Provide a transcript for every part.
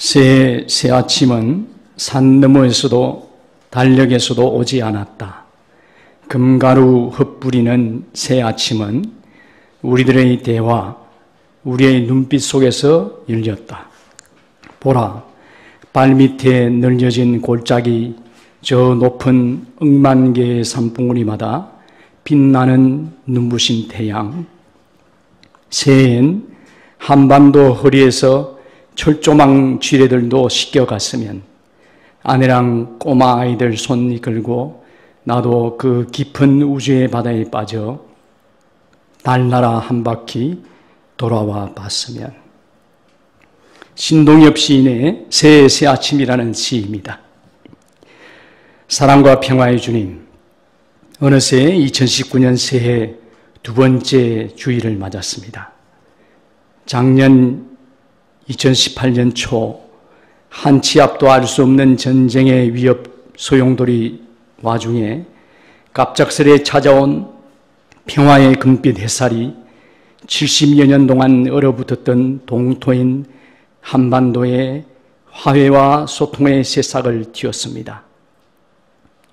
새 아침은 산 너머에서도 달녘에서도 오지 않았다. 금가루 흩뿌리는 새 아침은 우리들의 대화, 우리의 눈빛 속에서 열렸다. 보라, 발밑에 늘려진 골짜기, 저 높은 억만 개의 산봉우리마다 빛나는 눈부신 태양. 새해엔 한반도 허리에서 철조망 쥐레들도 씻겨갔으면 아내랑 꼬마 아이들 손 이끌고 나도 그 깊은 우주의 바다에 빠져 달나라 한 바퀴 돌아와 봤으면. 신동엽 시인의 새해 새 아침이라는 시입니다. 사랑과 평화의 주님, 어느새 2019년 새해 두 번째 주일을 맞았습니다. 작년 2018년 초 한치 앞도 알 수 없는 전쟁의 위협 소용돌이 와중에 갑작스레 찾아온 평화의 금빛 햇살이 70여 년 동안 얼어붙었던 동토인 한반도에 화해와 소통의 새싹을 틔웠습니다.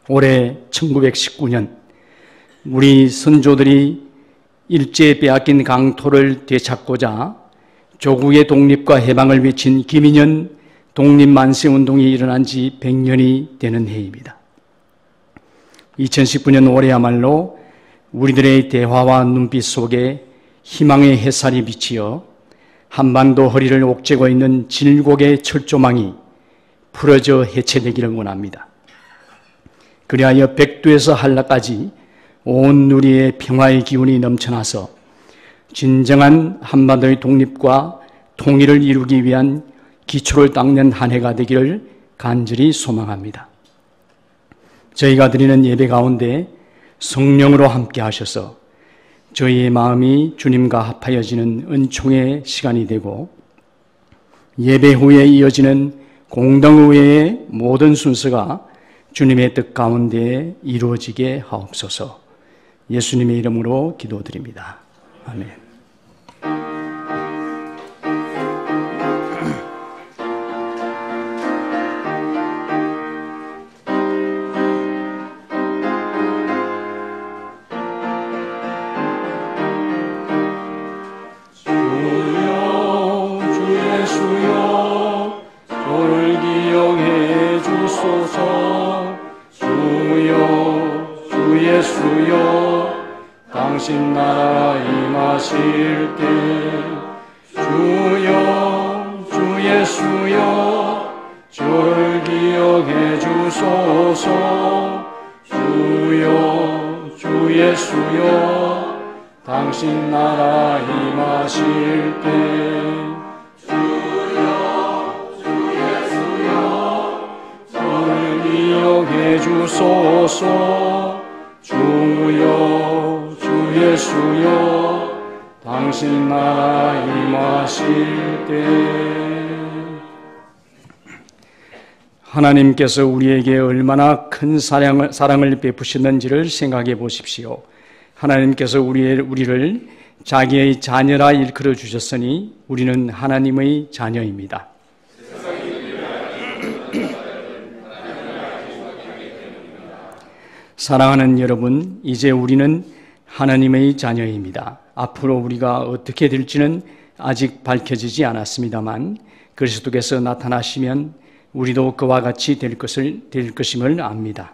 올해 1919년 우리 선조들이 일제 빼앗긴 강토를 되찾고자 조국의 독립과 해방을 외친 김인현 독립만세운동이 일어난 지 100년이 되는 해입니다. 2019년 올해야말로 우리들의 대화와 눈빛 속에 희망의 햇살이 비치어 한반도 허리를 옥죄고 있는 질곡의 철조망이 풀어져 해체되기를 원합니다. 그리하여 백두에서 한라까지 온 누리의 평화의 기운이 넘쳐나서 진정한 한반도의 독립과 통일을 이루기 위한 기초를 닦는 한 해가 되기를 간절히 소망합니다. 저희가 드리는 예배 가운데 성령으로 함께 하셔서 저희의 마음이 주님과 합하여지는 은총의 시간이 되고 예배 후에 이어지는 공동의회의 모든 순서가 주님의 뜻 가운데 이루어지게 하옵소서. 예수님의 이름으로 기도드립니다. 아멘. 당신 나라 임하실 때 주여 주 예수여 저를 기억해 주소서. 주여 주 예수여 당신 나라 임하실 때 주여 주 예수여 저를 기억해 주소서. 주여 주 예수여 당신 나라 임하실 때. 하나님께서 우리에게 얼마나 큰 사랑을 베푸시는지를 생각해 보십시오. 하나님께서 우리를 자기의 자녀라 일컬어 주셨으니 우리는 하나님의 자녀입니다. 사랑하는 여러분, 이제 우리는 하나님의 자녀입니다. 앞으로 우리가 어떻게 될지는 아직 밝혀지지 않았습니다만 그리스도께서 나타나시면 우리도 그와 같이 될 것임을 압니다.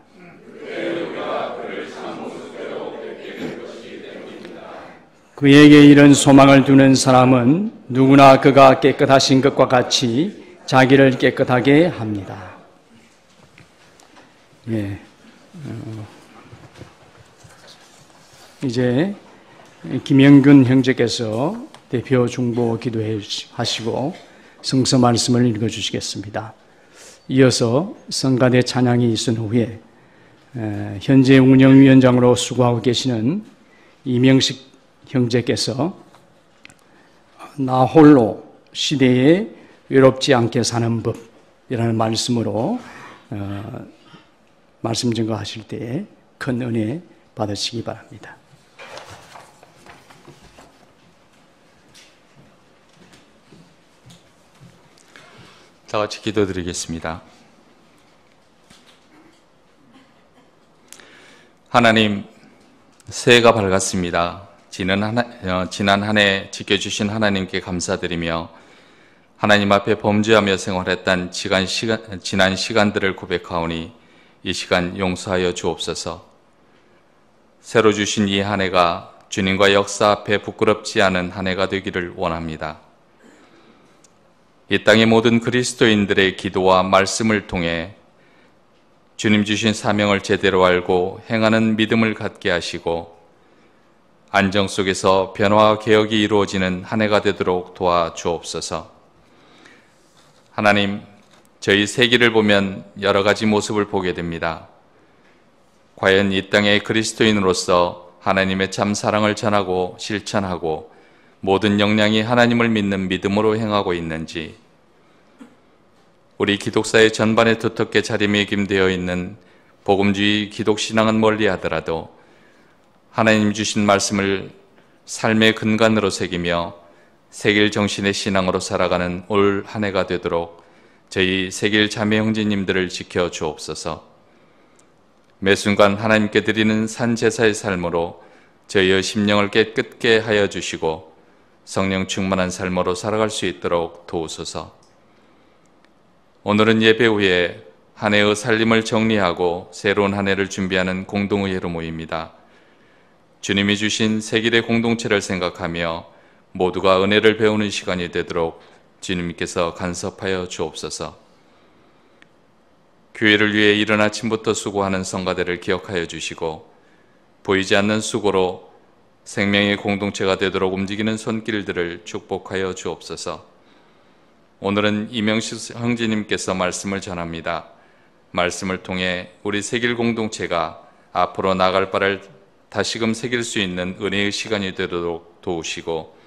그에게 이런 소망을 두는 사람은 누구나 그가 깨끗하신 것과 같이 자기를 깨끗하게 합니다. 예. 이제 김영균 형제께서 대표 중보 기도해 하시고 성서 말씀을 읽어 주시겠습니다. 이어서 성가대 찬양이 있은 후에 현재 운영위원장으로 수고하고 계시는 이명식 형제께서 나 홀로 시대에 외롭지 않게 사는 법이라는 말씀으로 말씀 증거하실 때에 큰 은혜 받으시기 바랍니다. 다 같이 기도드리겠습니다. 하나님, 새해가 밝았습니다. 지난 한 해 지켜주신 하나님께 감사드리며 하나님 앞에 범죄하며 생활했던 지난 시간들을 고백하오니 이 시간 용서하여 주옵소서. 새로 주신 이 한 해가 주님과 역사 앞에 부끄럽지 않은 한 해가 되기를 원합니다. 이 땅의 모든 그리스도인들의 기도와 말씀을 통해 주님 주신 사명을 제대로 알고 행하는 믿음을 갖게 하시고 안정 속에서 변화와 개혁이 이루어지는 한 해가 되도록 도와주옵소서. 하나님, 저희 세기를 보면 여러 가지 모습을 보게 됩니다. 과연 이 땅의 그리스도인으로서 하나님의 참 사랑을 전하고 실천하고 모든 역량이 하나님을 믿는 믿음으로 행하고 있는지, 우리 기독사의 전반에 두텁게 자리매김되어 있는 복음주의 기독신앙은 멀리하더라도 하나님 주신 말씀을 삶의 근간으로 새기며 새길 정신의 신앙으로 살아가는 올 한 해가 되도록 저희 새길 자매 형제님들을 지켜 주옵소서. 매 순간 하나님께 드리는 산제사의 삶으로 저희의 심령을 깨끗게 하여 주시고 성령 충만한 삶으로 살아갈 수 있도록 도우소서. 오늘은 예배 후에 한 해의 살림을 정리하고 새로운 한 해를 준비하는 공동의회로 모입니다. 주님이 주신 새길의 공동체를 생각하며 모두가 은혜를 배우는 시간이 되도록 주님께서 간섭하여 주옵소서. 교회를 위해 이른 아침부터 수고하는 성가대를 기억하여 주시고 보이지 않는 수고로 생명의 공동체가 되도록 움직이는 손길들을 축복하여 주옵소서. 오늘은 이명식 형제님께서 말씀을 전합니다. 말씀을 통해 우리 새길 공동체가 앞으로 나갈 바를 다시금 새길 수 있는 은혜의 시간이 되도록 도우시고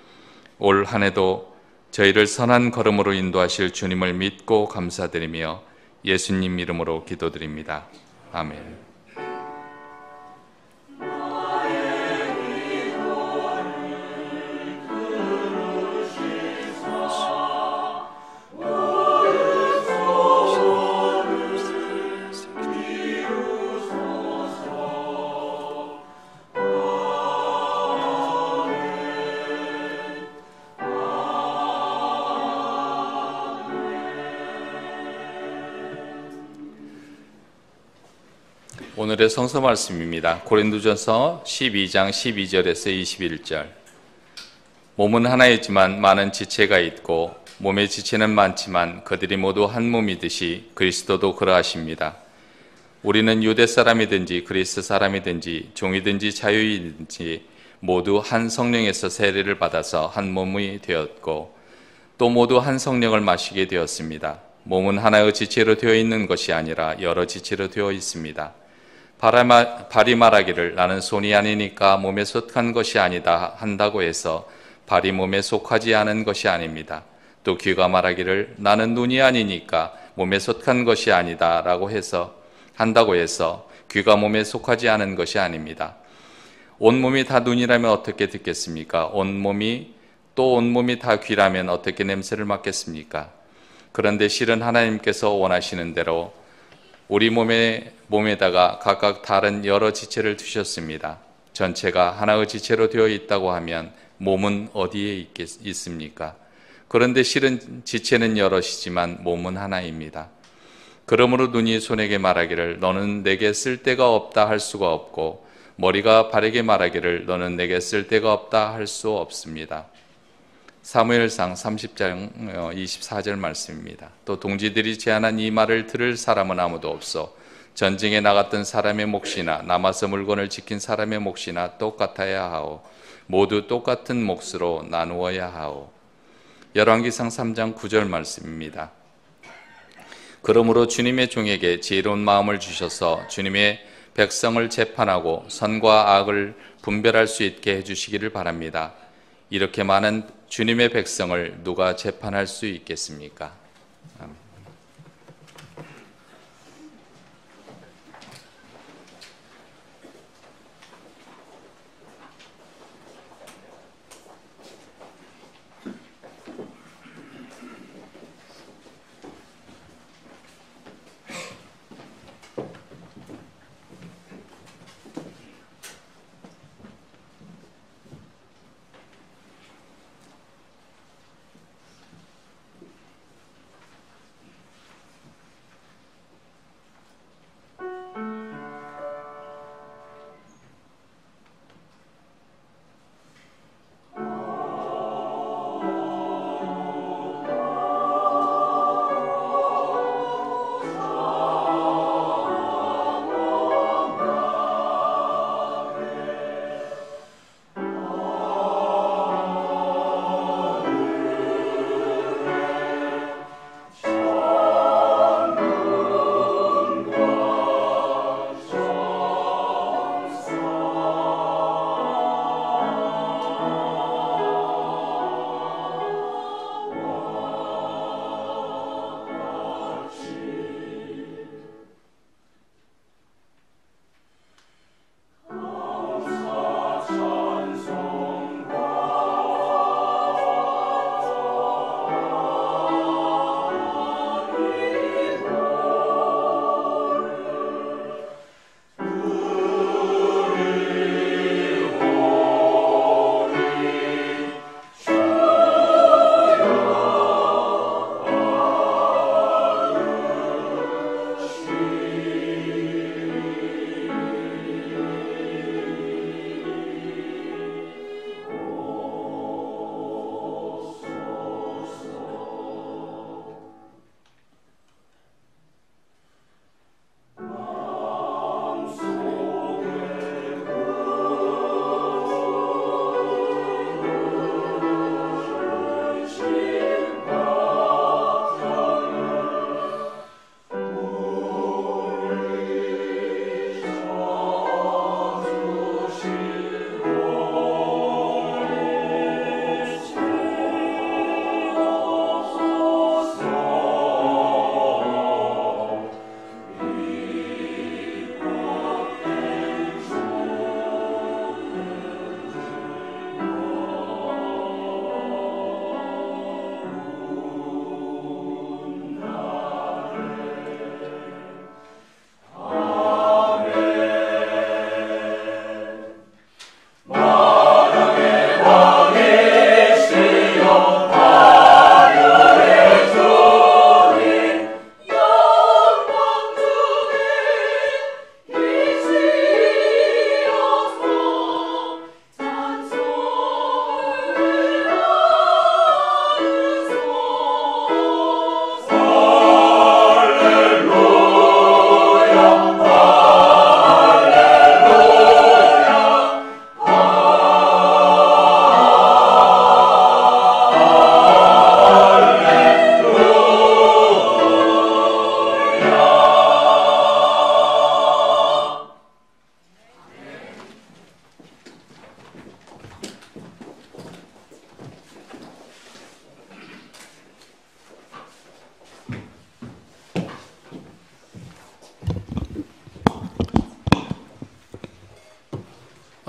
올 한 해도 저희를 선한 걸음으로 인도하실 주님을 믿고 감사드리며 예수님 이름으로 기도드립니다. 아멘. 오늘의 성서 말씀입니다. 고린도전서 12장 12절에서 21절. 몸은 하나이지만 많은 지체가 있고 몸의 지체는 많지만 그들이 모두 한 몸이듯이 그리스도도 그러하십니다. 우리는 유대 사람이든지 그리스 사람이든지 종이든지 자유인든지 모두 한 성령에서 세례를 받아서 한 몸이 되었고 또 모두 한 성령을 마시게 되었습니다. 몸은 하나의 지체로 되어 있는 것이 아니라 여러 지체로 되어 있습니다. 발이 말하기를 나는 손이 아니니까 몸에 속한 것이 아니다 한다고 해서 발이 몸에 속하지 않은 것이 아닙니다. 또 귀가 말하기를 나는 눈이 아니니까 몸에 속한 것이 아니다 한다고 해서 귀가 몸에 속하지 않은 것이 아닙니다. 온몸이 다 눈이라면 어떻게 듣겠습니까? 온몸이 다 귀라면 어떻게 냄새를 맡겠습니까? 그런데 실은 하나님께서 원하시는 대로 우리 몸에다가 각각 다른 여러 지체를 두셨습니다. 전체가 하나의 지체로 되어 있다고 하면 몸은 어디에 있습니까? 그런데 실은 지체는 여럿이지만 몸은 하나입니다. 그러므로 눈이 손에게 말하기를 너는 내게 쓸데가 없다 할 수가 없고 머리가 발에게 말하기를 너는 내게 쓸데가 없다 할 수 없습니다. 사무엘상 30장 24절 말씀입니다. 또 동지들이 제안한 이 말을 들을 사람은 아무도 없어 전쟁에 나갔던 사람의 몫이나 남아서 물건을 지킨 사람의 몫이나 똑같아야 하오. 모두 똑같은 몫으로 나누어야 하오. 열왕기상 3장 9절 말씀입니다. 그러므로 주님의 종에게 지혜로운 마음을 주셔서 주님의 백성을 재판하고 선과 악을 분별할 수 있게 해주시기를 바랍니다. 이렇게 많은 주님의 백성을 누가 재판할 수 있겠습니까? 아멘.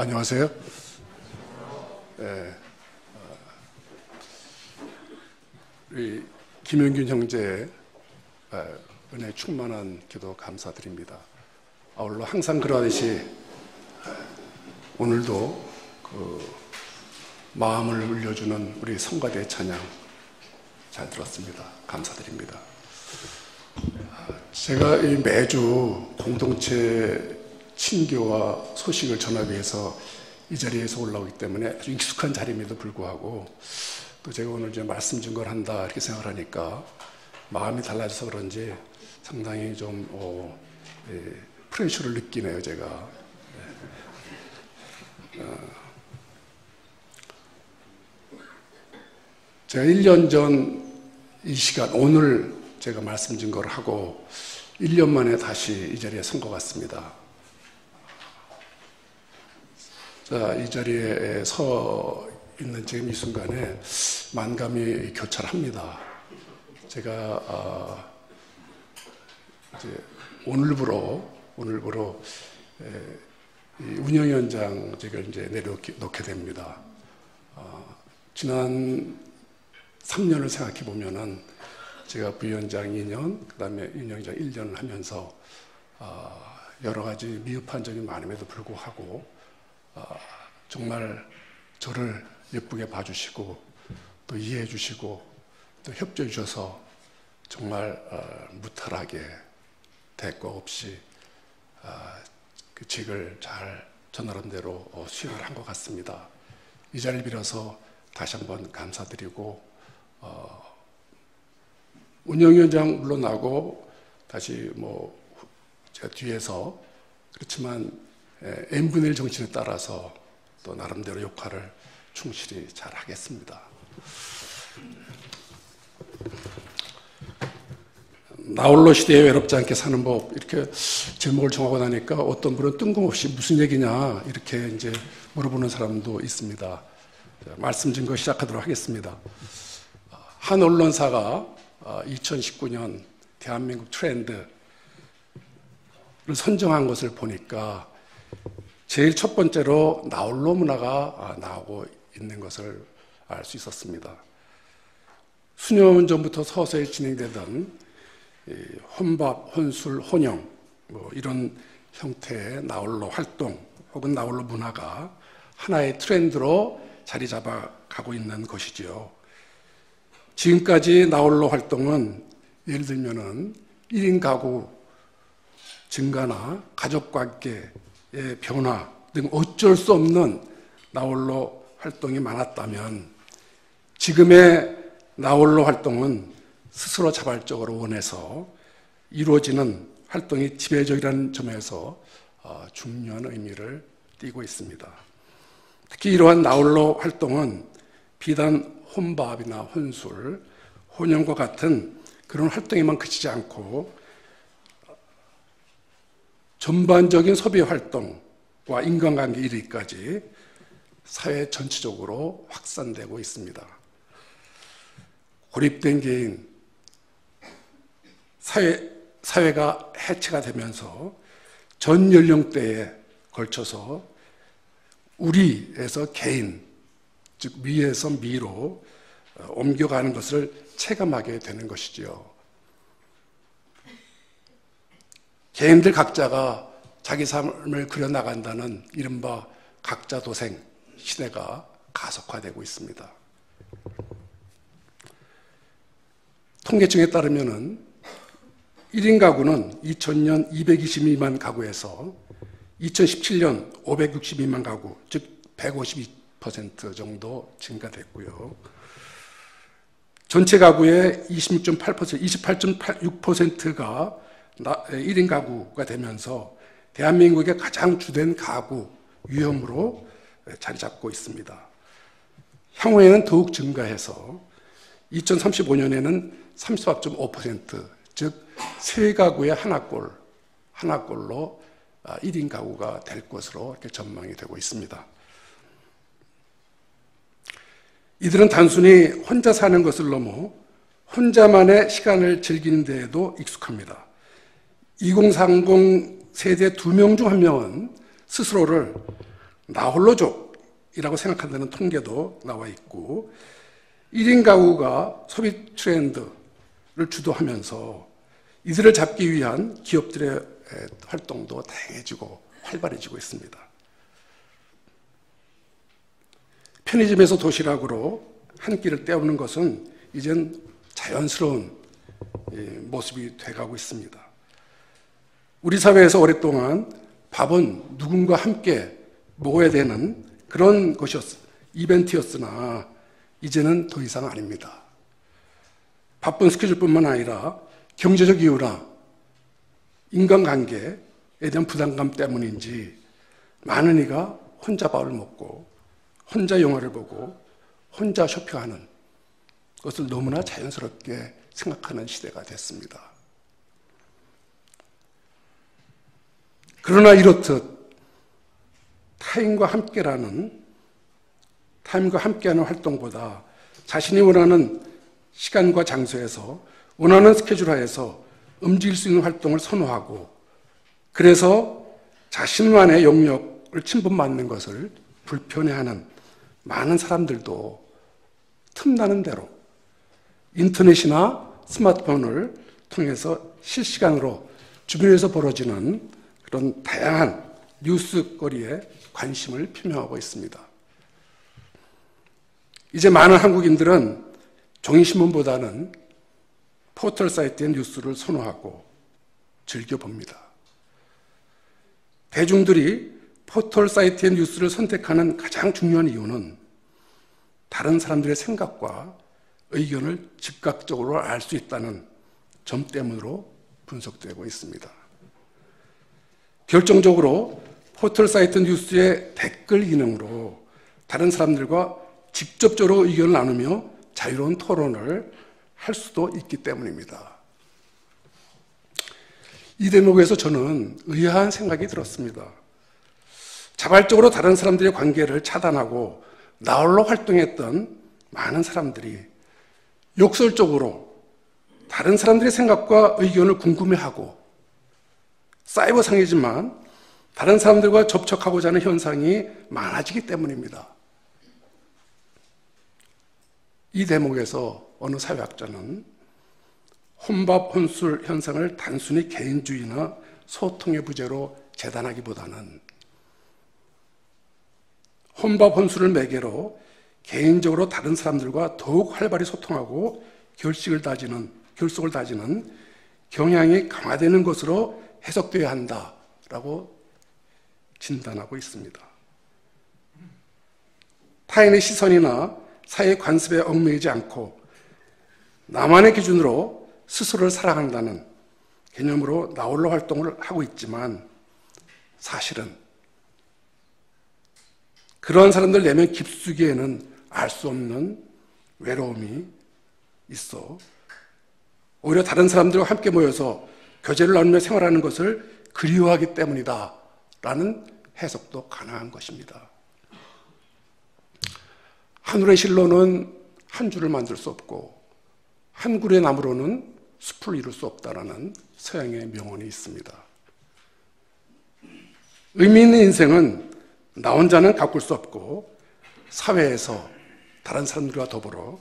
안녕하세요. 우리 김영균 형제의 은혜 충만한 기도 감사드립니다. 아울러 항상 그러하듯이 오늘도 그 마음을 울려주는 우리 성가대 찬양 잘 들었습니다. 감사드립니다. 제가 매주 공동체 친교와 소식을 전하기 위해서 이 자리에서 올라오기 때문에 아주 익숙한 자리임에도 불구하고 또 제가 오늘 이제 말씀 증거를 한다 이렇게 생각을 하니까 마음이 달라져서 그런지 상당히 좀 프레셔를 느끼네요, 제가. 제가 1년 전 이 시간, 오늘 제가 말씀 증거를 하고 1년 만에 다시 이 자리에 선 것 같습니다. 자, 이 자리에 서 있는 지금 이 순간에 만감이 교차합니다. 제가 이제 오늘부로 이 운영위원장직을 이제 내려놓게 됩니다. 지난 3년을 생각해 보면은 제가 부위원장 2년, 그 다음에 운영위원장 1년을 하면서 여러 가지 미흡한 점이 많음에도 불구하고 정말 저를 예쁘게 봐주시고 또 이해해 주시고 또 협조해 주셔서 정말 무탈하게 대가 없이 그 직을 잘 저 나름대로 수행을 한 것 같습니다. 이 자리를 빌어서 다시 한번 감사드리고 운영위원장 물러나고 다시 뭐 제가 뒤에서 그렇지만 n분의 1 정신에 따라서 또 나름대로 역할을 충실히 잘 하겠습니다. 나홀로 시대에 외롭지 않게 사는 법 이렇게 제목을 정하고 나니까 어떤 분은 뜬금없이 무슨 얘기냐 이렇게 이제 물어보는 사람도 있습니다. 말씀 증거 시작하도록 하겠습니다. 한 언론사가 2019년 대한민국 트렌드를 선정한 것을 보니까 제일 첫 번째로 나홀로 문화가 나오고 있는 것을 알 수 있었습니다. 수년 전부터 서서히 진행되던 혼밥, 혼술, 혼영 뭐 이런 형태의 나홀로 활동 혹은 나홀로 문화가 하나의 트렌드로 자리 잡아가고 있는 것이지요. 지금까지 나홀로 활동은 예를 들면은 1인 가구 증가나 가족관계의 변화 등 어쩔 수 없는 나홀로 활동이 많았다면 지금의 나홀로 활동은 스스로 자발적으로 원해서 이루어지는 활동이 지배적이라는 점에서 중요한 의미를 띠고 있습니다. 특히 이러한 나홀로 활동은 비단 혼밥이나 혼술, 혼영과 같은 그런 활동에만 그치지 않고 전반적인 소비 활동과 인간관계 이르기까지 사회 전체적으로 확산되고 있습니다. 고립된 개인, 사회가 해체가 되면서 전 연령대에 걸쳐서 우리에서 개인, 즉 미에서 미로 옮겨가는 것을 체감하게 되는 것이지요. 개인들 각자가 자기 삶을 그려나간다는 이른바 각자도생 시대가 가속화되고 있습니다. 통계청에 따르면 1인 가구는 2000년 222만 가구에서 2017년 562만 가구, 즉 152% 정도 증가됐고요. 전체 가구의 28.86%가 1인 가구가 되면서 대한민국의 가장 주된 가구 유형으로 자리 잡고 있습니다. 향후에는 더욱 증가해서 2035년에는 34.5%, 즉 세 가구의 하나꼴로 1인 가구가 될 것으로 이렇게 전망이 되고 있습니다. 이들은 단순히 혼자 사는 것을 넘어 혼자만의 시간을 즐기는 데에도 익숙합니다. 2030 세대 2명 중 1명은 스스로를 나홀로족이라고 생각한다는 통계도 나와 있고 1인 가구가 소비 트렌드를 주도하면서 이들을 잡기 위한 기업들의 활동도 다양해지고 활발해지고 있습니다. 편의점에서 도시락으로 한 끼를 때우는 것은 이젠 자연스러운 모습이 돼가고 있습니다. 우리 사회에서 오랫동안 밥은 누군가 함께 먹어야 되는 그런 이벤트였으나 이제는 더 이상 아닙니다. 바쁜 스케줄뿐만 아니라 경제적 이유나 인간관계에 대한 부담감 때문인지 많은 이가 혼자 밥을 먹고 혼자 영화를 보고 혼자 쇼핑하는 것을 너무나 자연스럽게 생각하는 시대가 됐습니다. 그러나 이렇듯 타인과 함께하는 활동보다 자신이 원하는 시간과 장소에서 원하는 스케줄 하에서 움직일 수 있는 활동을 선호하고 그래서 자신만의 영역을 침범받는 것을 불편해하는 많은 사람들도 틈나는 대로 인터넷이나 스마트폰을 통해서 실시간으로 주변에서 벌어지는 그런 다양한 뉴스거리에 관심을 표명하고 있습니다. 이제 많은 한국인들은 종이신문보다는 포털 사이트의 뉴스를 선호하고 즐겨봅니다. 대중들이 포털 사이트의 뉴스를 선택하는 가장 중요한 이유는 다른 사람들의 생각과 의견을 즉각적으로 알 수 있다는 점 때문으로 분석되고 있습니다. 결정적으로 포털 사이트 뉴스의 댓글 기능으로 다른 사람들과 직접적으로 의견을 나누며 자유로운 토론을 할 수도 있기 때문입니다. 이 대목에서 저는 의아한 생각이 들었습니다. 자발적으로 다른 사람들의 관계를 차단하고 나홀로 활동했던 많은 사람들이 욕설적으로 다른 사람들의 생각과 의견을 궁금해하고 사이버상이지만 다른 사람들과 접촉하고자 하는 현상이 많아지기 때문입니다. 이 대목에서 어느 사회학자는 혼밥 혼술 현상을 단순히 개인주의나 소통의 부재로 재단하기보다는 혼밥 혼술을 매개로 개인적으로 다른 사람들과 더욱 활발히 소통하고 결속을 다지는 경향이 강화되는 것으로 해석되어야 한다라고 진단하고 있습니다. 타인의 시선이나 사회 관습에 얽매이지 않고 나만의 기준으로 스스로를 사랑한다는 개념으로 나홀로 활동을 하고 있지만 사실은 그러한 사람들 내면 깊숙이에는 알 수 없는 외로움이 있어 오히려 다른 사람들과 함께 모여서 교제를 나누며 생활하는 것을 그리워하기 때문이다 라는 해석도 가능한 것입니다. 한 울의 실로는 한 줄을 만들 수 없고 한 그루의 나무로는 숲을 이룰 수 없다라는 서양의 명언이 있습니다. 의미 있는 인생은 나 혼자는 가꿀 수 없고 사회에서 다른 사람들과 더불어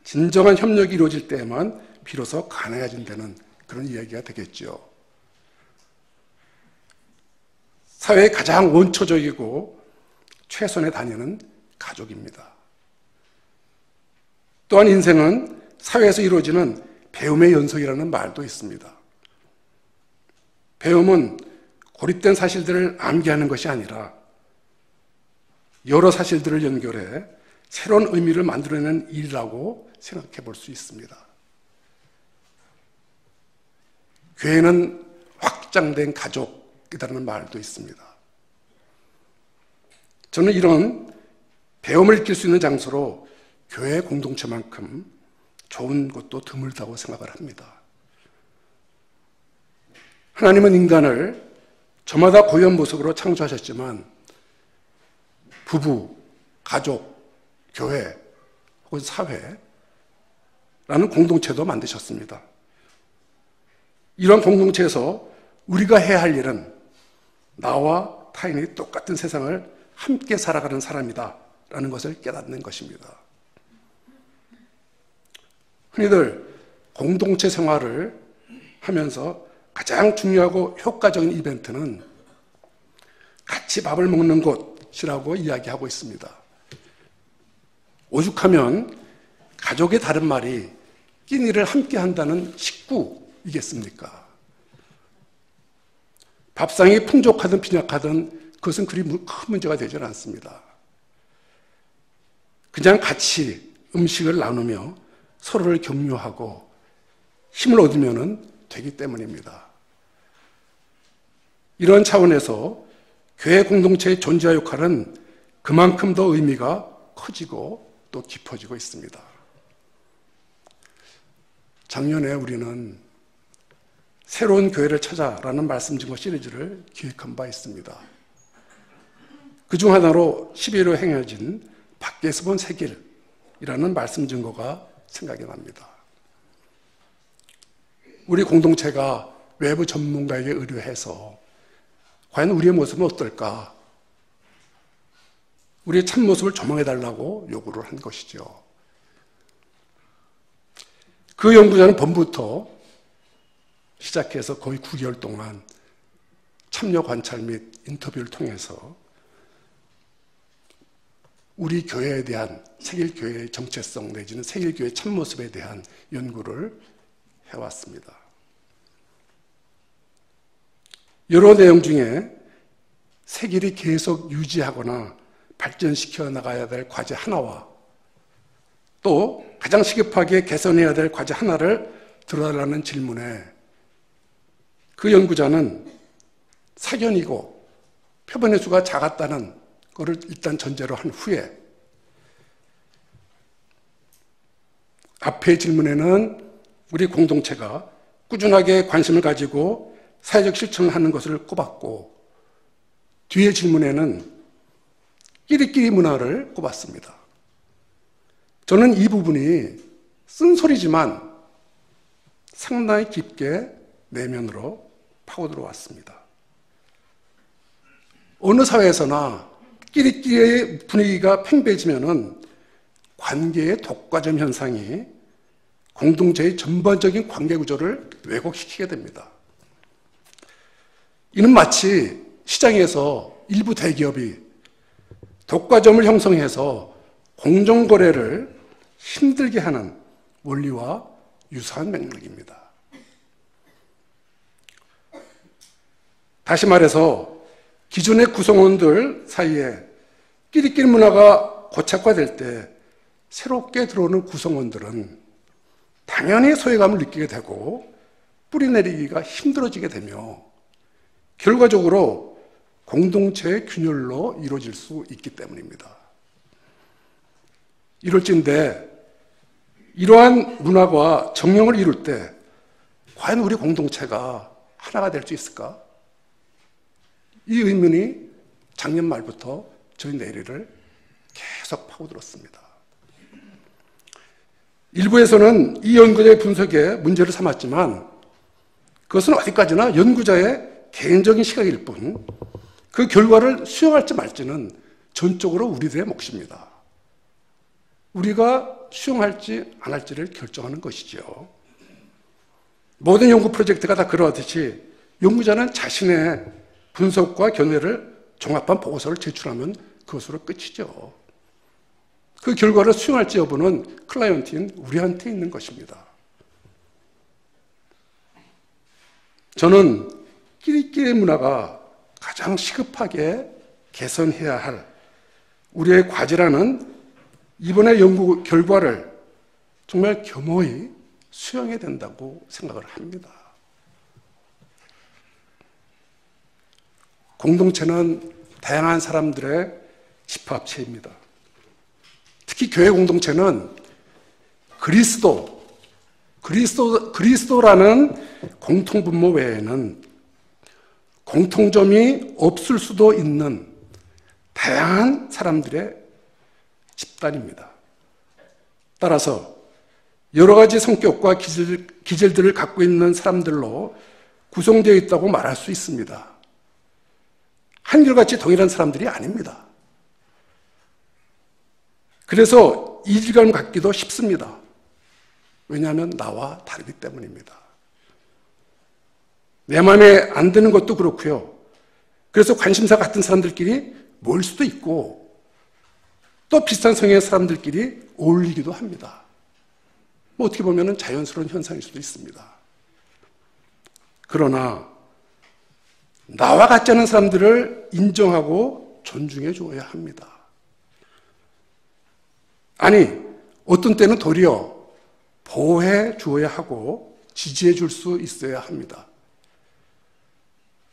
진정한 협력이 이루어질 때에만 비로소 가능해진다는 그런 이야기가 되겠죠. 사회의 가장 원초적이고 최선의 단위는 가족입니다. 또한 인생은 사회에서 이루어지는 배움의 연속이라는 말도 있습니다. 배움은 고립된 사실들을 암기하는 것이 아니라 여러 사실들을 연결해 새로운 의미를 만들어내는 일이라고 생각해 볼 수 있습니다. 교회는 확장된 가족이라는 말도 있습니다. 저는 이런 배움을 익힐 수 있는 장소로 교회 공동체만큼 좋은 곳도 드물다고 생각을 합니다. 하나님은 인간을 저마다 고유한 모습으로 창조하셨지만 부부, 가족, 교회 혹은 사회라는 공동체도 만드셨습니다. 이런 공동체에서 우리가 해야 할 일은 나와 타인이 똑같은 세상을 함께 살아가는 사람이다 라는 것을 깨닫는 것입니다. 흔히들 공동체 생활을 하면서 가장 중요하고 효과적인 이벤트는 같이 밥을 먹는 곳이라고 이야기하고 있습니다. 오죽하면 가족의 다른 말이 끼니를 함께 한다는 식구이겠습니까? 밥상이 풍족하든 빈약하든 그것은 그리 큰 문제가 되지는 않습니다. 그냥 같이 음식을 나누며 서로를 격려하고 힘을 얻으면 되기 때문입니다. 이런 차원에서 교회 공동체의 존재와 역할은 그만큼 더 의미가 커지고 또 깊어지고 있습니다. 작년에 우리는 새로운 교회를 찾아라는 말씀 증거 시리즈를 기획한 바 있습니다. 그중 하나로 11호 행해진 밖에서 본 새길이라는 말씀 증거가 생각이 납니다. 우리 공동체가 외부 전문가에게 의뢰해서 과연 우리의 모습은 어떨까? 우리의 참모습을 조망해달라고 요구를 한 것이죠. 그 연구자는 봄부터 시작해서 거의 9개월 동안 참여 관찰 및 인터뷰를 통해서 우리 교회에 대한 세길교회의 정체성 내지는 세길교회의 참모습에 대한 연구를 해왔습니다. 여러 내용 중에 세길이 계속 유지하거나 발전시켜 나가야 될 과제 하나와 또 가장 시급하게 개선해야 될 과제 하나를 들어달라는 질문에 그 연구자는 사견이고 표본의 수가 작았다는 것을 일단 전제로 한 후에 앞의 질문에는 우리 공동체가 꾸준하게 관심을 가지고 사회적 실천을 하는 것을 꼽았고 뒤의 질문에는 끼리끼리 문화를 꼽았습니다. 저는 이 부분이 쓴소리지만 상당히 깊게 내면으로 파고 들어왔습니다. 어느 사회에서나 끼리끼리의 분위기가 팽배해지면은 관계의 독과점 현상이 공동체의 전반적인 관계 구조를 왜곡시키게 됩니다. 이는 마치 시장에서 일부 대기업이 독과점을 형성해서 공정거래를 힘들게 하는 원리와 유사한 맥락입니다. 다시 말해서 기존의 구성원들 사이에 끼리끼리 문화가 고착화될 때 새롭게 들어오는 구성원들은 당연히 소외감을 느끼게 되고 뿌리내리기가 힘들어지게 되며 결과적으로 공동체의 균열로 이루어질 수 있기 때문입니다. 이럴진데 이러한 문화가 정령을 이룰 때 과연 우리 공동체가 하나가 될 수 있을까? 이 의문이 작년 말부터 저희 내리를 계속 파고들었습니다. 일부에서는 이 연구자의 분석에 문제를 삼았지만 그것은 어디까지나 연구자의 개인적인 시각일 뿐 그 결과를 수용할지 말지는 전적으로 우리들의 몫입니다. 우리가 수용할지 안 할지를 결정하는 것이죠. 모든 연구 프로젝트가 다 그러하듯이 연구자는 자신의 분석과 견해를 종합한 보고서를 제출하면 그것으로 끝이죠. 그 결과를 수용할지 여부는 클라이언트인 우리한테 있는 것입니다. 저는 끼리끼리 문화가 가장 시급하게 개선해야 할 우리의 과제라는 이번의 연구 결과를 정말 겸허히 수용해야 된다고 생각을 합니다. 공동체는 다양한 사람들의 집합체입니다. 특히 교회 공동체는 그리스도라는 공통분모 외에는 공통점이 없을 수도 있는 다양한 사람들의 집단입니다. 따라서 여러 가지 성격과 기질들을 갖고 있는 사람들로 구성되어 있다고 말할 수 있습니다. 한결같이 동일한 사람들이 아닙니다. 그래서 이질감 갖기도 쉽습니다. 왜냐하면 나와 다르기 때문입니다. 내 마음에 안 드는 것도 그렇고요. 그래서 관심사 같은 사람들끼리 모일 수도 있고 또 비슷한 성향의 사람들끼리 어울리기도 합니다. 뭐 어떻게 보면 자연스러운 현상일 수도 있습니다. 그러나 나와 같지 않은 사람들을 인정하고 존중해 주어야 합니다. 아니, 어떤 때는 도리어 보호해 주어야 하고 지지해 줄 수 있어야 합니다.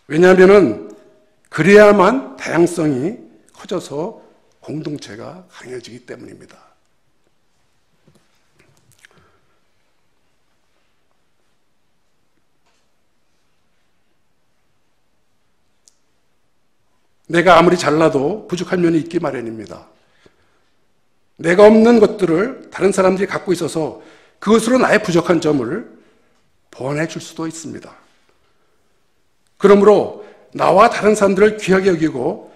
왜냐하면 그래야만 다양성이 커져서 공동체가 강해지기 때문입니다. 내가 아무리 잘나도 부족한 면이 있기 마련입니다. 내가 없는 것들을 다른 사람들이 갖고 있어서 그것으로 나의 부족한 점을 보완해 줄 수도 있습니다. 그러므로 나와 다른 사람들을 귀하게 여기고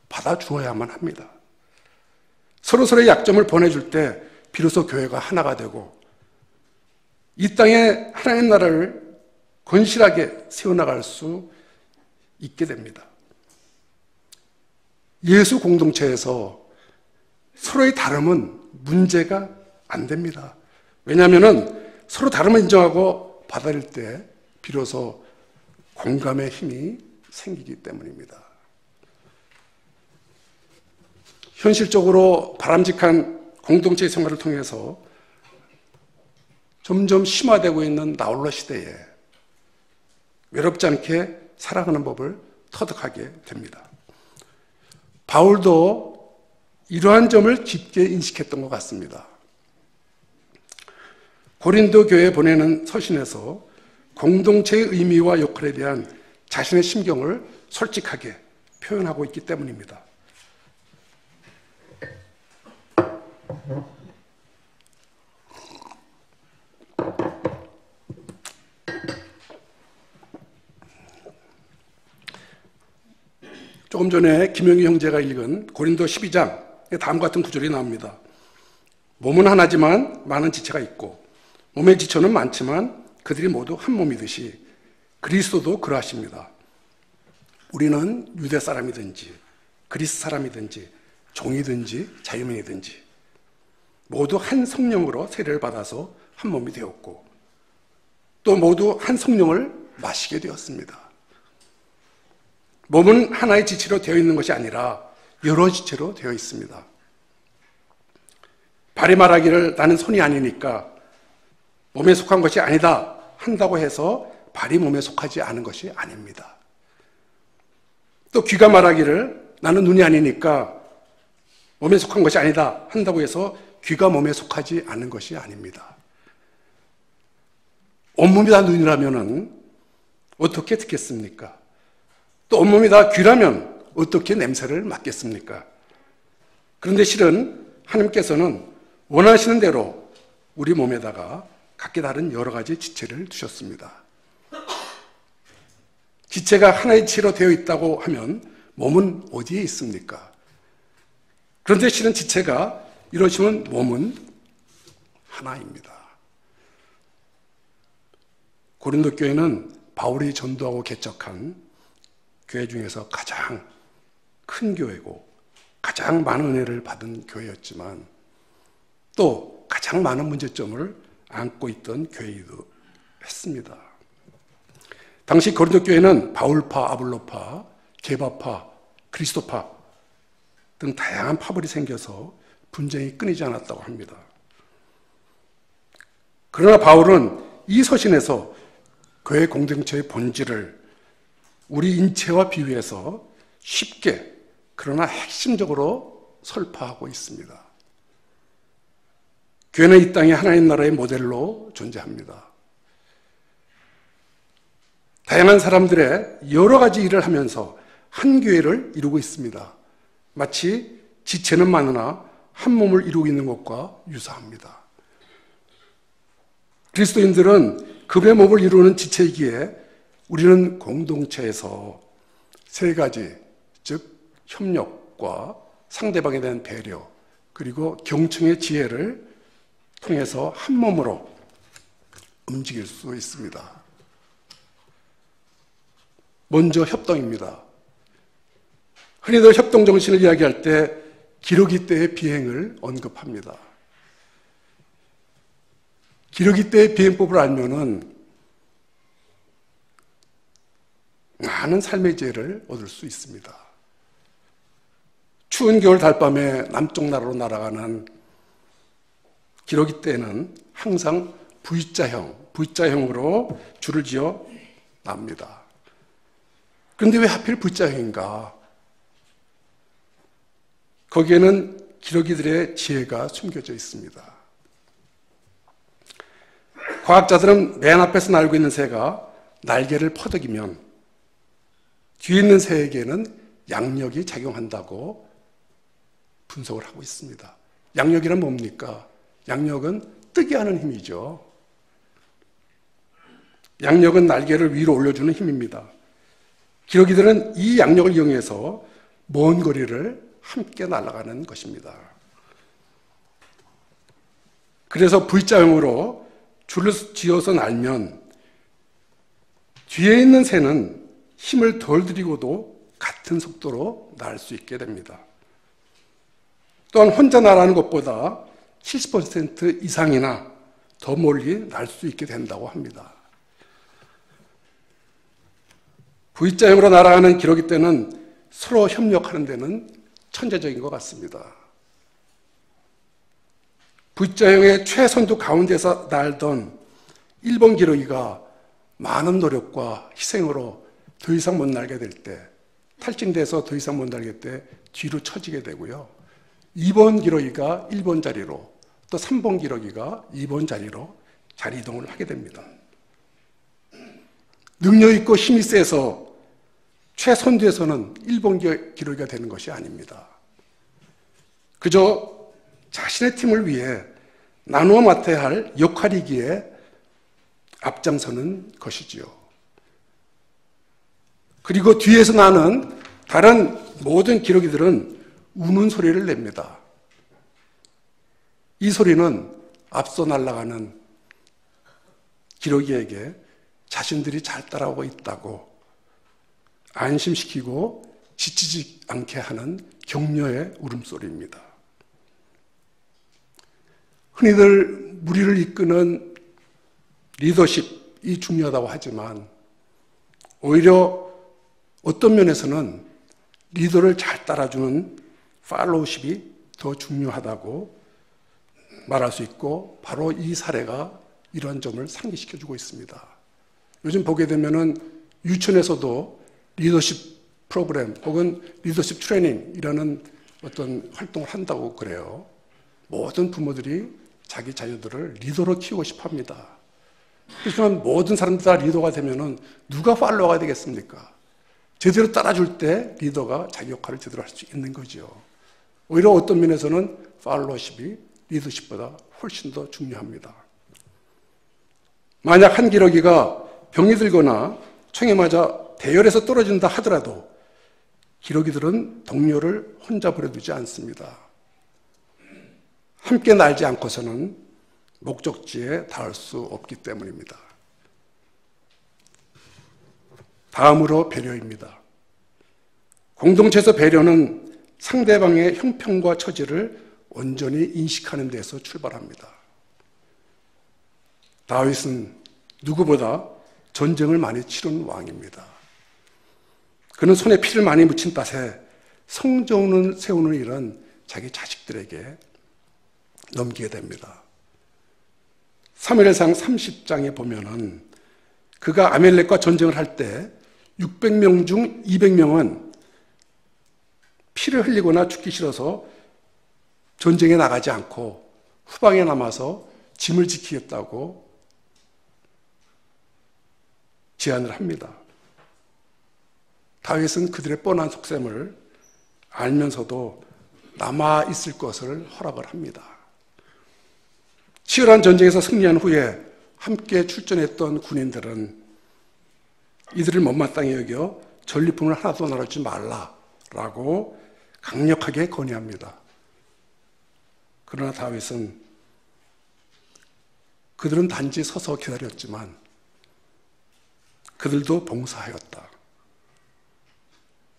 받아주어야만 합니다. 서로서로의 약점을 보내줄 때 비로소 교회가 하나가 되고 이 땅에 하나님 나라를 건실하게 세워나갈 수 있게 됩니다. 예수 공동체에서 서로의 다름은 문제가 안 됩니다. 왜냐하면 서로 다름을 인정하고 받아들일 때 비로소 공감의 힘이 생기기 때문입니다. 현실적으로 바람직한 공동체 생활을 통해서 점점 심화되고 있는 나홀로 시대에 외롭지 않게 살아가는 법을 터득하게 됩니다. 바울도 이러한 점을 깊게 인식했던 것 같습니다. 고린도 교회에 보내는 서신에서 공동체의 의미와 역할에 대한 자신의 심경을 솔직하게 표현하고 있기 때문입니다. 조금 전에 김영희 형제가 읽은 고린도 12장에 다음과 같은 구절이 나옵니다. 몸은 하나지만 많은 지체가 있고 몸의 지체는 많지만 그들이 모두 한 몸이듯이 그리스도도 그러하십니다. 우리는 유대 사람이든지 그리스 사람이든지 종이든지 자유민이든지 모두 한 성령으로 세례를 받아서 한 몸이 되었고 또 모두 한 성령을 마시게 되었습니다. 몸은 하나의 지체로 되어 있는 것이 아니라 여러 지체로 되어 있습니다. 발이 말하기를 나는 손이 아니니까 몸에 속한 것이 아니다 한다고 해서 발이 몸에 속하지 않은 것이 아닙니다. 또 귀가 말하기를 나는 눈이 아니니까 몸에 속한 것이 아니다 한다고 해서 귀가 몸에 속하지 않은 것이 아닙니다. 온몸이 다 눈이라면 어떻게 듣겠습니까? 또 온몸이 다 귀라면 어떻게 냄새를 맡겠습니까? 그런데 실은 하나님께서는 원하시는 대로 우리 몸에다가 각기 다른 여러 가지 지체를 두셨습니다. 지체가 하나의 지체로 되어 있다고 하면 몸은 어디에 있습니까? 그런데 실은 지체가 이러시면 몸은 하나입니다. 고린도 교회는 바울이 전도하고 개척한 교회 중에서 가장 큰 교회고 가장 많은 은혜를 받은 교회였지만 또 가장 많은 문제점을 안고 있던 교회이기도 했습니다. 당시 고린도 교회는 바울파, 아볼로파, 게바파, 그리스도파 등 다양한 파벌이 생겨서 분쟁이 끊이지 않았다고 합니다. 그러나 바울은 이 서신에서 교회 공동체의 본질을 우리 인체와 비유해서 쉽게 그러나 핵심적으로 설파하고 있습니다. 교회는 이 땅에 하나님 나라의 모델로 존재합니다. 다양한 사람들의 여러 가지 일을 하면서 한 교회를 이루고 있습니다. 마치 지체는 많으나 한 몸을 이루고 있는 것과 유사합니다. 그리스도인들은 그의 몸을 이루는 지체이기에 우리는 공동체에서 세 가지, 즉 협력과 상대방에 대한 배려, 그리고 경청의 지혜를 통해서 한 몸으로 움직일 수 있습니다. 먼저 협동입니다. 흔히들 협동 정신을 이야기할 때 기러기 때의 비행을 언급합니다. 기러기 때의 비행법을 알면은 많은 삶의 지혜를 얻을 수 있습니다. 추운 겨울 달밤에 남쪽 나라로 날아가는 기러기 때는 항상 V자형으로 줄을 지어 납니다. 그런데 왜 하필 V자형인가? 거기에는 기러기들의 지혜가 숨겨져 있습니다. 과학자들은 맨 앞에서 날고 있는 새가 날개를 퍼덕이면 뒤에 있는 새에게는 양력이 작용한다고 분석을 하고 있습니다. 양력이란 뭡니까? 양력은 뜨게 하는 힘이죠. 양력은 날개를 위로 올려주는 힘입니다. 기러기들은 이 양력을 이용해서 먼 거리를 함께 날아가는 것입니다. 그래서 V자형으로 줄을 지어서 날면 뒤에 있는 새는 힘을 덜 들이고도 같은 속도로 날 수 있게 됩니다. 또한 혼자 날아가는 것보다 70% 이상이나 더 멀리 날 수 있게 된다고 합니다. V자형으로 날아가는 기러기 때는 서로 협력하는 데는 천재적인 것 같습니다. V자형의 최선두 가운데서 날던 1번 기러기가 많은 노력과 희생으로 더 이상 못 날게 될 때, 탈진돼서 더 이상 못 날게 때 뒤로 처지게 되고요. 2번 기러기가 1번 자리로, 또 3번 기러기가 2번 자리로 자리 이동을 하게 됩니다. 능력 있고 힘이 세서 최선두에서는 1번 기러기가 되는 것이 아닙니다. 그저 자신의 팀을 위해 나누어 맡아야 할 역할이기에 앞장서는 것이지요. 그리고 뒤에서 나는 다른 모든 기러기들은 우는 소리를 냅니다. 이 소리는 앞서 날아가는 기러기에게 자신들이 잘 따라오고 있다고 안심시키고 지치지 않게 하는 격려의 울음소리입니다. 흔히들 무리를 이끄는 리더십이 중요하다고 하지만 오히려 어떤 면에서는 리더를 잘 따라주는 팔로우십이 더 중요하다고 말할 수 있고, 바로 이 사례가 이런 점을 상기시켜주고 있습니다. 요즘 보게 되면은 유치원에서도 리더십 프로그램 혹은 리더십 트레이닝이라는 어떤 활동을 한다고 그래요. 모든 부모들이 자기 자녀들을 리더로 키우고 싶어 합니다. 그렇지만 모든 사람들 다 리더가 되면은 누가 팔로워가 되겠습니까? 제대로 따라줄 때 리더가 자기 역할을 제대로 할 수 있는 거죠. 오히려 어떤 면에서는 팔로워십이 리더십보다 훨씬 더 중요합니다. 만약 한 기러기가 병이 들거나 총에 맞아 대열에서 떨어진다 하더라도 기러기들은 동료를 혼자 버려두지 않습니다. 함께 날지 않고서는 목적지에 닿을 수 없기 때문입니다. 다음으로 배려입니다. 공동체에서 배려는 상대방의 형편과 처지를 온전히 인식하는 데서 출발합니다. 다윗은 누구보다 전쟁을 많이 치른 왕입니다. 그는 손에 피를 많이 묻힌 탓에 성전을 세우는 일은 자기 자식들에게 넘기게 됩니다. 사무엘상 30장에 보면은 그가 아멜렉과 전쟁을 할 때 600명 중 200명은 피를 흘리거나 죽기 싫어서 전쟁에 나가지 않고 후방에 남아서 짐을 지키겠다고 제안을 합니다. 다윗은 그들의 뻔한 속셈을 알면서도 남아 있을 것을 허락을 합니다. 치열한 전쟁에서 승리한 후에 함께 출전했던 군인들은 이들을 못마땅히 여겨 전리품을 하나도 나누지 말라라고 강력하게 건의합니다. 그러나 다윗은 그들은 단지 서서 기다렸지만 그들도 봉사하였다.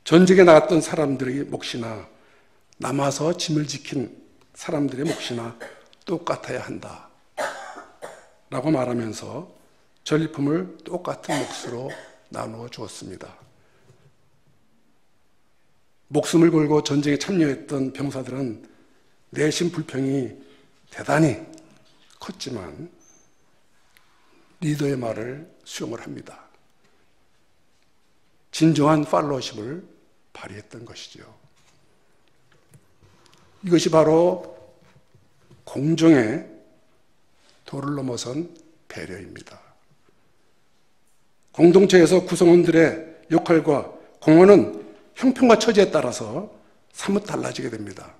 전쟁에 나갔던 사람들의 몫이나 남아서 짐을 지킨 사람들의 몫이나 똑같아야 한다 라고 말하면서 전리품을 똑같은 몫으로 나누어 주었습니다. 목숨을 걸고 전쟁에 참여했던 병사들은 내심 불평이 대단히 컸지만 리더의 말을 수용을 합니다. 진정한 팔로우십을 발휘했던 것이죠. 이것이 바로 공정의 도를 넘어선 배려입니다. 공동체에서 구성원들의 역할과 공헌은 형편과 처지에 따라서 사뭇 달라지게 됩니다.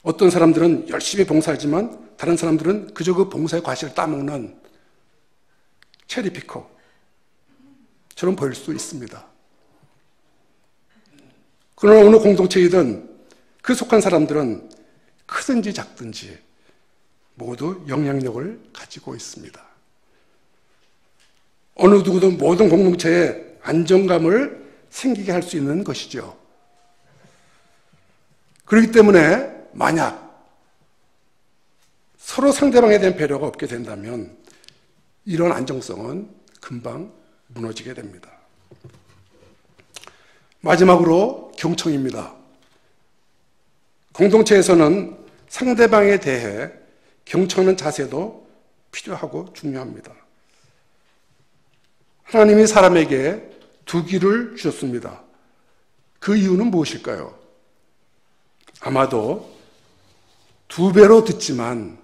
어떤 사람들은 열심히 봉사하지만 다른 사람들은 그저 그 봉사의 과실을 따먹는 체리피커처럼 보일 수 있습니다. 그러나 어느 공동체이든 그 속한 사람들은 크든지 작든지 모두 영향력을 가지고 있습니다. 어느 누구도 모든 공동체에 안정감을 생기게 할 수 있는 것이죠. 그렇기 때문에 만약 서로 상대방에 대한 배려가 없게 된다면 이런 안정성은 금방 무너지게 됩니다. 마지막으로 경청입니다. 공동체에서는 상대방에 대해 경청하는 자세도 필요하고 중요합니다. 하나님이 사람에게 두 귀를 주셨습니다. 그 이유는 무엇일까요? 아마도 두 배로 듣지만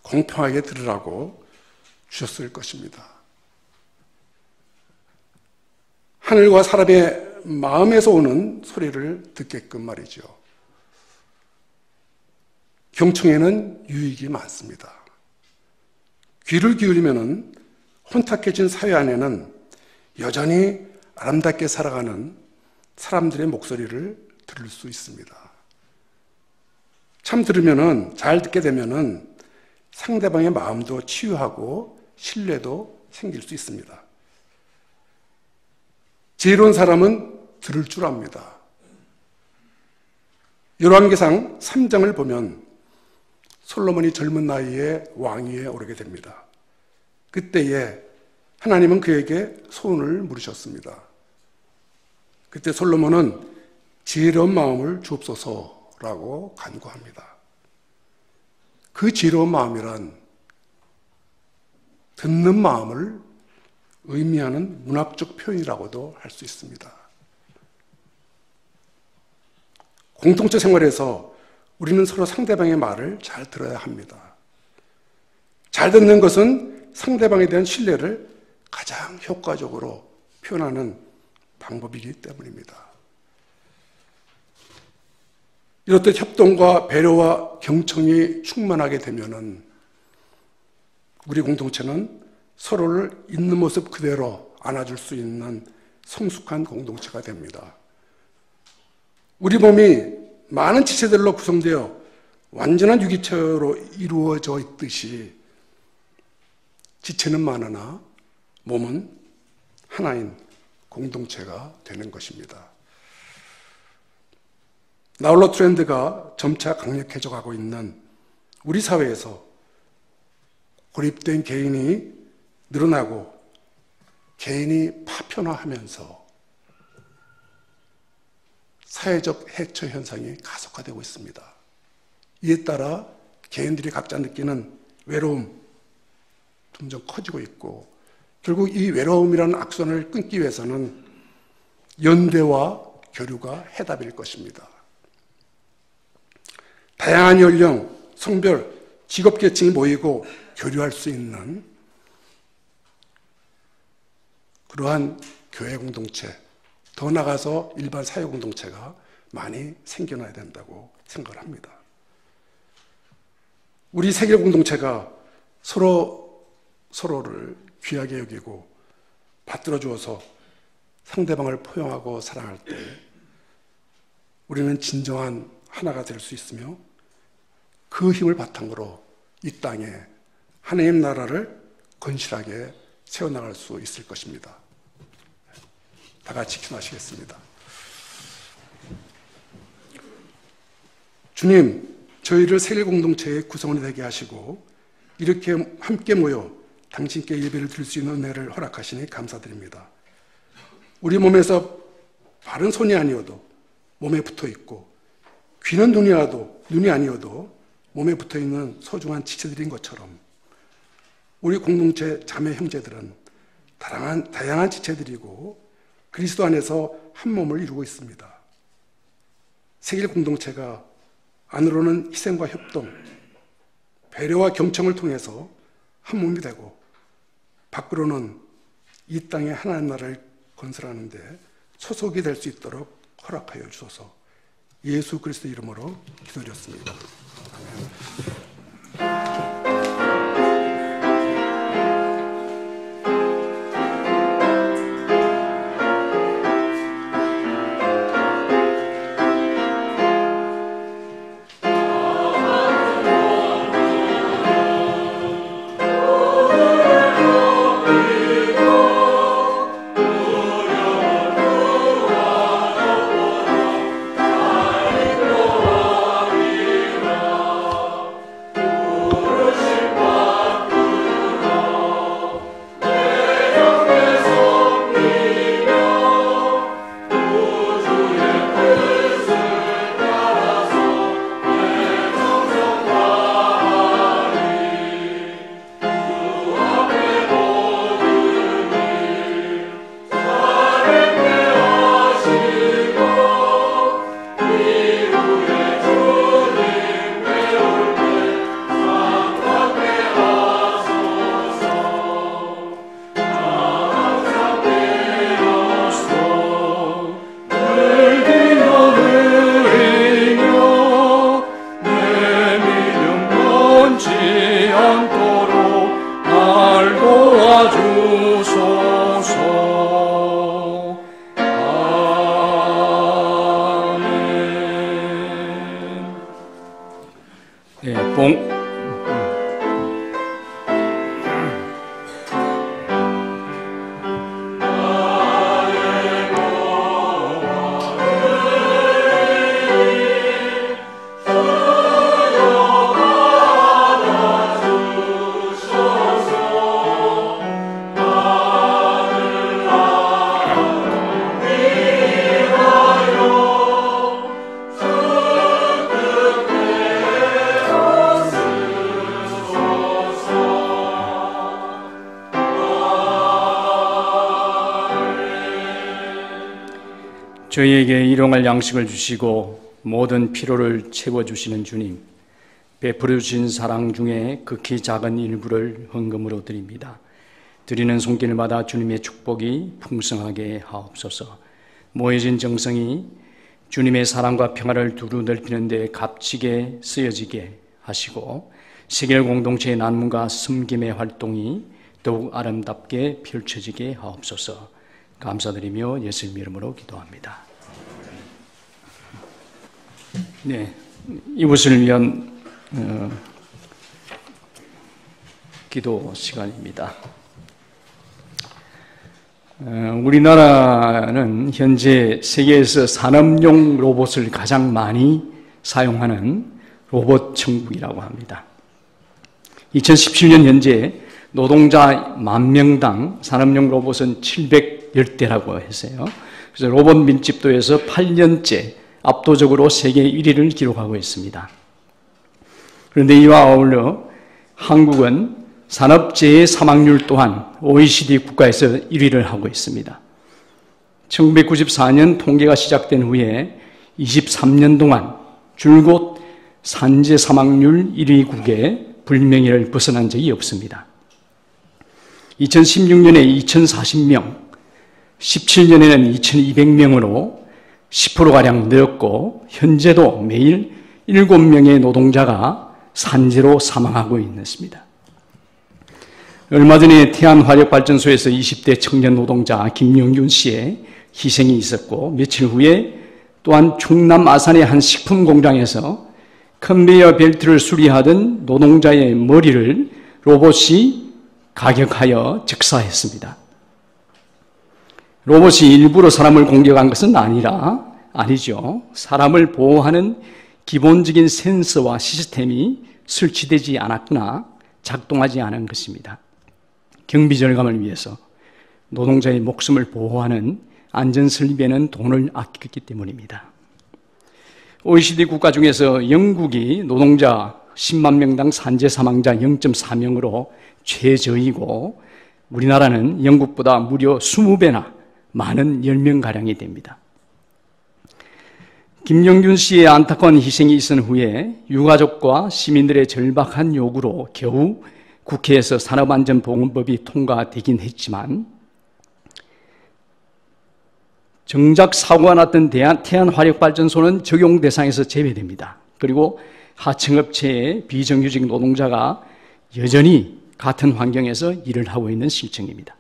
공평하게 들으라고 주셨을 것입니다. 하늘과 사람의 마음에서 오는 소리를 듣게끔 말이죠. 경청에는 유익이 많습니다. 귀를 기울이면 혼탁해진 사회 안에는 여전히 아름답게 살아가는 사람들의 목소리를 들을 수 있습니다. 참 들으면은, 잘 듣게 되면은 상대방의 마음도 치유하고 신뢰도 생길 수 있습니다. 지혜로운 사람은 들을 줄 압니다. 열왕기상 3장을 보면 솔로몬이 젊은 나이에 왕위에 오르게 됩니다. 그때에 하나님은 그에게 소원을 물으셨습니다. 그때 솔로몬은 지혜로운 마음을 주옵소서라고 간구합니다. 그 지혜로운 마음이란 듣는 마음을 의미하는 문학적 표현이라고도 할 수 있습니다. 공동체 생활에서 우리는 서로 상대방의 말을 잘 들어야 합니다. 잘 듣는 것은 상대방에 대한 신뢰를 가장 효과적으로 표현하는 방법이기 때문입니다. 이렇듯 협동과 배려와 경청이 충만하게 되면은 우리 공동체는 서로를 있는 모습 그대로 안아줄 수 있는 성숙한 공동체가 됩니다. 우리 몸이 많은 지체들로 구성되어 완전한 유기체로 이루어져 있듯이 지체는 많으나 몸은 하나인 공동체가 되는 것입니다. 나홀로 트렌드가 점차 강력해져 가고 있는 우리 사회에서 고립된 개인이 늘어나고 개인이 파편화하면서 사회적 해처 현상이 가속화되고 있습니다. 이에 따라 개인들이 각자 느끼는 외로움 점점 커지고 있고 결국 이 외로움이라는 악순환을 끊기 위해서는 연대와 교류가 해답일 것입니다. 다양한 연령, 성별, 직업계층이 모이고 교류할 수 있는 그러한 교회 공동체, 더 나아가서 일반 사회 공동체가 많이 생겨나야 된다고 생각을 합니다. 우리 세계 공동체가 서로를 귀하게 여기고 받들어 주어서 상대방을 포용하고 사랑할 때 우리는 진정한 하나가 될 수 있으며 그 힘을 바탕으로 이 땅에 하나님 나라를 건실하게 세워나갈 수 있을 것입니다. 다 같이 기도하시겠습니다. 주님, 저희를 세계 공동체의 구성원이 되게 하시고 이렇게 함께 모여 당신께 예배를 드릴 수 있는 은혜를 허락하시니 감사드립니다. 우리 몸에서 발은 손이 아니어도 몸에 붙어 있고 귀는 눈이 아니어도 몸에 붙어 있는 소중한 지체들인 것처럼 우리 공동체 자매 형제들은 다양한 지체들이고 그리스도 안에서 한 몸을 이루고 있습니다. 세계 공동체가 안으로는 희생과 협동, 배려와 경청을 통해서 한 몸이 되고 밖으로는 이 땅에 하나님 나라를 건설하는 데 소속이 될 수 있도록 허락하여 주소서. 예수 그리스도 이름으로 기도드렸습니다. 아멘. 저희에게 일용할 양식을 주시고 모든 필요를 채워주시는 주님, 베풀어 주신 사랑 중에 극히 작은 일부를 헌금으로 드립니다. 드리는 손길마다 주님의 축복이 풍성하게 하옵소서. 모여진 정성이 주님의 사랑과 평화를 두루 넓히는 데 값지게 쓰여지게 하시고 세계 공동체의 난문과 섬김의 활동이 더욱 아름답게 펼쳐지게 하옵소서. 감사드리며 예수님 이름으로 기도합니다. 네, 이웃을 위한 기도 시간입니다. 우리나라는 현재 세계에서 산업용 로봇을 가장 많이 사용하는 로봇 천국이라고 합니다. 2017년 현재 노동자 10,000명당 산업용 로봇은 710대라고 했어요. 그래서 로봇 밀집도에서 8년째 압도적으로 세계 1위를 기록하고 있습니다. 그런데 이와 어울려 한국은 산업재해 사망률 또한 OECD 국가에서 1위를 하고 있습니다. 1994년 통계가 시작된 후에 23년 동안 줄곧 산재 사망률 1위국에 불명예를 벗어난 적이 없습니다. 2016년에 2,040명, 17년에는 2,200명으로 10%가량 늘었고 현재도 매일 7명의 노동자가 산재로 사망하고 있습니다. 얼마 전에 태안화력발전소에서 20대 청년 노동자 김영균 씨의 희생이 있었고, 며칠 후에 또한 충남 아산의 한 식품 공장에서 컨베이어 벨트를 수리하던 노동자의 머리를 로봇이 가격하여 즉사했습니다. 로봇이 일부러 사람을 공격한 것은 아니죠. 사람을 보호하는 기본적인 센서와 시스템이 설치되지 않았거나 작동하지 않은 것입니다. 경비 절감을 위해서 노동자의 목숨을 보호하는 안전 설비에는 돈을 아꼈기 때문입니다. OECD 국가 중에서 영국이 노동자 10만 명당 산재 사망자 0.4명으로 최저이고, 우리나라는 영국보다 무려 20배나 많은 10명가량이 됩니다. 김영균 씨의 안타까운 희생이 있은 후에 유가족과 시민들의 절박한 요구로 겨우 국회에서 산업안전보건법이 통과되긴 했지만, 정작 사고가 났던 태안화력발전소는 적용 대상에서 제외됩니다. 그리고 하청업체의 비정규직 노동자가 여전히 같은 환경에서 일을 하고 있는 실정입니다.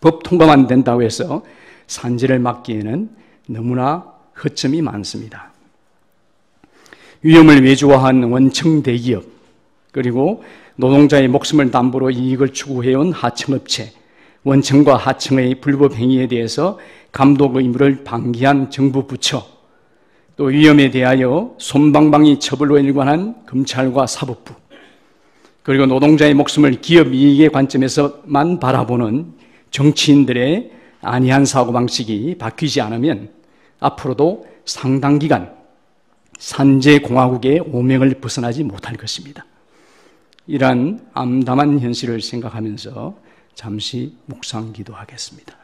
법 통과만 된다고 해서 산재를 막기에는 너무나 허점이 많습니다. 위험을 외주화한 원청 대기업, 그리고 노동자의 목숨을 담보로 이익을 추구해온 하청업체, 원청과 하청의 불법 행위에 대해서 감독 의무를 방기한 정부 부처, 또 위험에 대하여 솜방망이 처벌로 일관한 검찰과 사법부, 그리고 노동자의 목숨을 기업 이익의 관점에서만 바라보는 정치인들의 안이한 사고방식이 바뀌지 않으면 앞으로도 상당 기간 산재공화국의 오명을 벗어나지 못할 것입니다. 이러한 암담한 현실을 생각하면서 잠시 묵상 기도하겠습니다.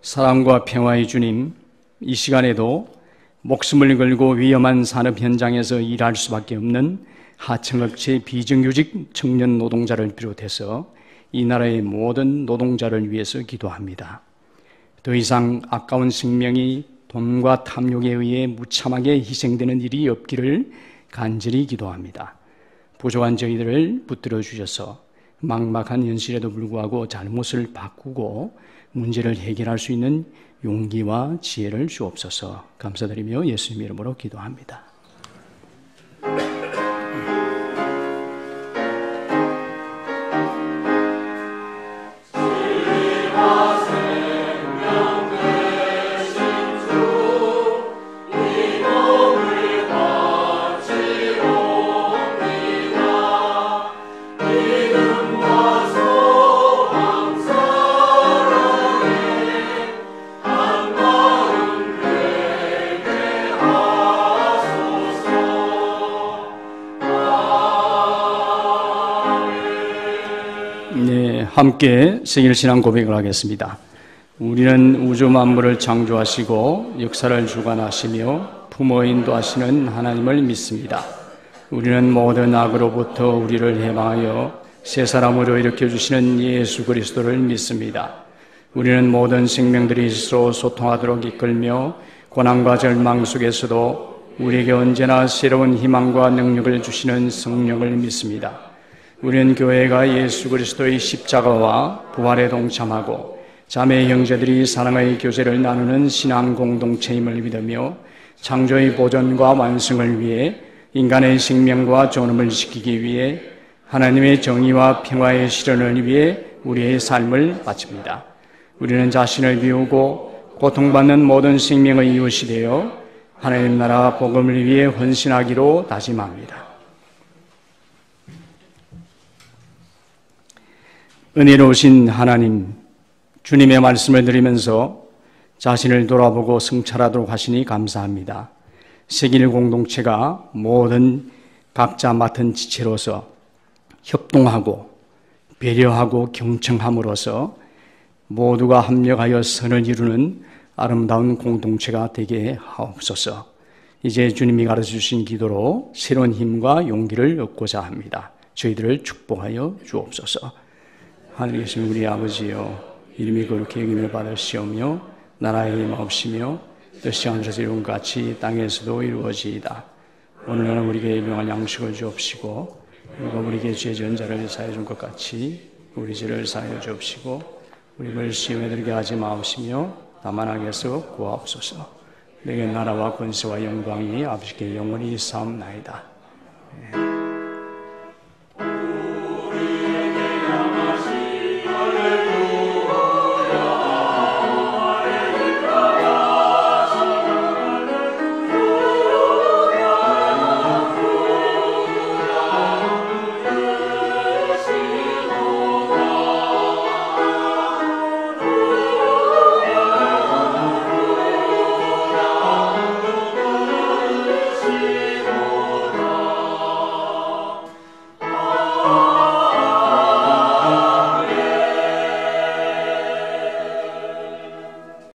사랑과 평화의 주님, 이 시간에도 목숨을 걸고 위험한 산업 현장에서 일할 수밖에 없는 하청업체 비정규직 청년 노동자를 비롯해서 이 나라의 모든 노동자를 위해서 기도합니다. 더 이상 아까운 생명이 돈과 탐욕에 의해 무참하게 희생되는 일이 없기를 간절히 기도합니다. 부족한 저희들을 붙들어 주셔서 막막한 현실에도 불구하고 잘못을 바꾸고 문제를 해결할 수 있는 용기와 지혜를 주옵소서. 감사드리며 예수님 이름으로 기도합니다. 함께 생일신앙 고백을 하겠습니다. 우리는 우주 만물을 창조하시고 역사를 주관하시며 품어 인도하시는 하나님을 믿습니다. 우리는 모든 악으로부터 우리를 해방하여 새 사람으로 일으켜주시는 예수 그리스도를 믿습니다. 우리는 모든 생명들이 서로 소통하도록 이끌며 고난과 절망 속에서도 우리에게 언제나 새로운 희망과 능력을 주시는 성령을 믿습니다. 우리는 교회가 예수 그리스도의 십자가와 부활에 동참하고 자매 형제들이 사랑의 교제를 나누는 신앙 공동체임을 믿으며 창조의 보존과 완성을 위해 인간의 생명과 존엄을 지키기 위해 하나님의 정의와 평화의 실현을 위해 우리의 삶을 바칩니다. 우리는 자신을 비우고 고통받는 모든 생명의 이웃이 되어 하나님 나라 복음을 위해 헌신하기로 다짐합니다. 은혜로우신 하나님, 주님의 말씀을 들으면서 자신을 돌아보고 성찰하도록 하시니 감사합니다. 세길 공동체가 모든 각자 맡은 지체로서 협동하고 배려하고 경청함으로써 모두가 합력하여 선을 이루는 아름다운 공동체가 되게 하옵소서. 이제 주님이 가르쳐주신 기도로 새로운 힘과 용기를 얻고자 합니다. 저희들을 축복하여 주옵소서. 하늘에 계신 우리 아버지여, 이름이 거룩히 여김을 받으시오며 나라의 임하옵시며 뜻이 하늘에서 이룬 것 같이 땅에서도 이루어지이다. 오늘날은 우리에게 일용할 양식을 주옵시고 우리가 우리에게 죄 지은 자를 사하여 준 것 같이 우리 죄를 사하여 주옵시고 우리를 시험에 들게 하지 마옵시며 다만 악에서 구하옵소서. 내게 나라와 권세와 영광이 아버지께 영원히 사옵나이다.